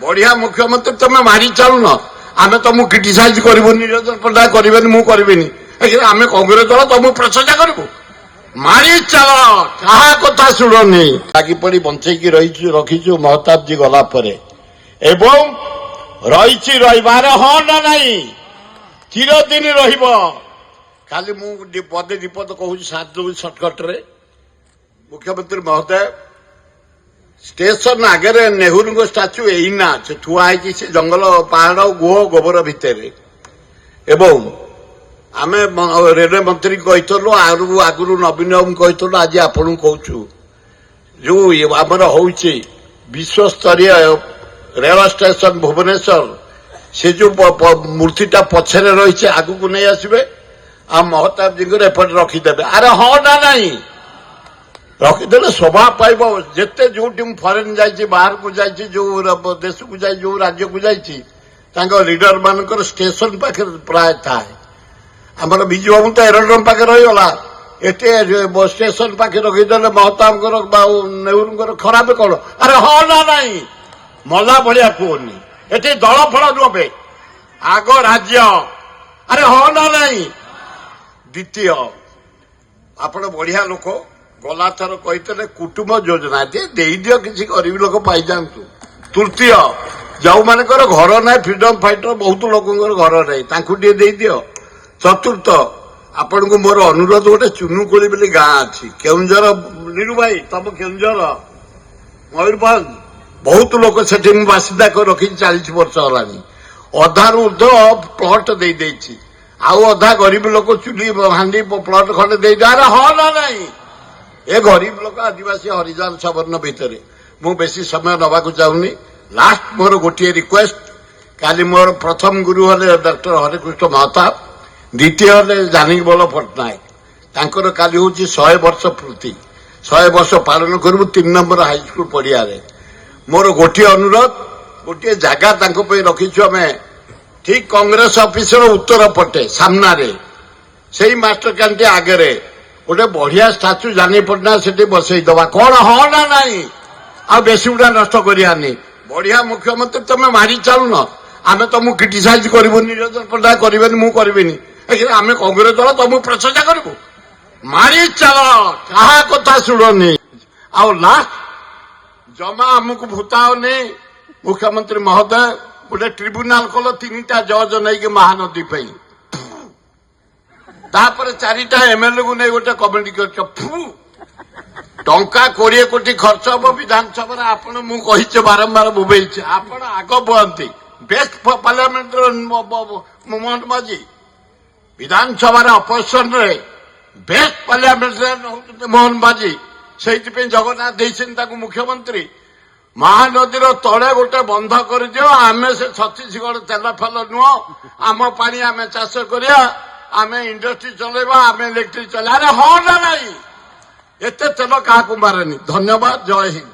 बढ़िया मुख्यमंत्री तुम मारी चलुन आम तुमको क्रिटिसाइज करूँ निरंजन पट्टनायक करें मुझे आम कांग्रेस दल तुमको प्रशंसा करूँ मारी चल क्या कथा शुणनी लागिपड़ी बंचेकी रखीचु महताब जी गला एवं रही रहीबार हाँ ना नहीं चिरदिन खाली मुझे पदे विपद कहूँ साथ दू सर्टकट रे मुख्यमंत्री महोदय स्टेशन आगे नेहरू स्टाच्यू एना थुआई से जंगल पहाड़ गुह गोबर भितर एवं आम रेलवे मंत्री कहीलु आगु नवीन बाबू कहीलु आज आपन कहूँ जो आमर हूँ विश्वस्तरीय रेल स्टेशन भुवनेश्वर से जो मूर्तिटा पछरे रही आगु को नहीं आसबे आ महताब जी एपटे रखीदे अरे हाँ ना नहीं रखीदे शोभा पाइब जिते जो फरेन जाइए बाहर को जाइए जो देश को जाए जो राज्य को जाइए लीडर मान स्टेशन पाखे प्राय थाए आमर विजु बाबू तो एरोड्रम पाखे रहीगला एटे स्टेशन पाखे रखीदे महताब नेहरू खराब कौन अरे हाँ ना नहीं मला भाया कहनी एटी दल फल नुहे आग राज्य अरे हाँ ना नहीं द्वितीय आपण बढ़िया लोक गला थर कही कुटुंब योजना दे दियो किसी गरीब लोक पाई जातु तृतीय जो मानकर घर ना फ्रीडम फाइटर बहुत लोक घर नहीं दे दियो चतुर्थ आपण को मोर अनुरोध गोटे चुनुकोली बोली गाँ अच्छी केउंझर नीरू भाई तुम केउंझर मयूरभंज बहुत लोक से बासिंदा रखी 40 वर्ष है अधा ऊर्ध प्लट दे देछि आउ अधा गरीब लोक चुली हांडी प्लट खंडे दे अरे हाँ ना नहीं ए गरीब लोक आदिवासी हरिजन सवर्ण भितर मु बेसी समय नवाक चाहूनी लास्ट मोर गोटे रिक्वेस्ट काली मोर प्रथम गुरु हले डॉक्टर हरिकृष्ण महताब द्वितीय हले जानकी बल्ल पट्टनायक तांकर काली हूँ 100 वर्ष पूर्ति 100 वर्ष पालन करू 3 नंबर हाईस्कूल पड़िया मोर गोटे अनुरोध गोटे जगह रखीचु आम ठीक कांग्रेस ऑफिस उत्तर पटे सामना रे से मास्टर कैंटी आगे गोटे बढ़िया स्टाच्यू जानी पट्टनायक से बसई दबा कौन हाँ ना नहीं आ बेसी गुड़ा नष्ट करानी बढ़िया मुख्यमंत्री तुम मारी चलुन आम तुमको क्रिटिसाइज करूँ निरंजन पट्टनायक करें मुझे आम कांग्रेस दल तुमको प्रशंसा करूँ मारी चल क्या कथा शुणनी आ लास्ट जमा आमको भूताओनी मुख्यमंत्री महोदय गोटे ट्रिब्यूनाल कल 3टा जज नहीं महानदी तापर 4टा एमएलए को नहीं गोटे कमिटी कर टंका 20 कोटी खर्च हम विधानसभा आपड़ मुझे बारंबार बुबे आपण आग बहती बेस्ट पार्लियामेंट मोहन बाजी विधानसभा अपोजिशन बेस्ट पार्लियामेंट मोहन बाजी से जगन्नाथ देते मुख्यमंत्री महानदी तले गोटे बंध कर दियो आम से छत्तीसगढ़ तेल फेल नुह आम पानी आम चाष करिया आम इंडस्ट्री चलेबा आम इलेक्ट्रिक चले अरे हाँ ना नहीं एते तेल क्या मारेनी धन्यवाद जय हिंद।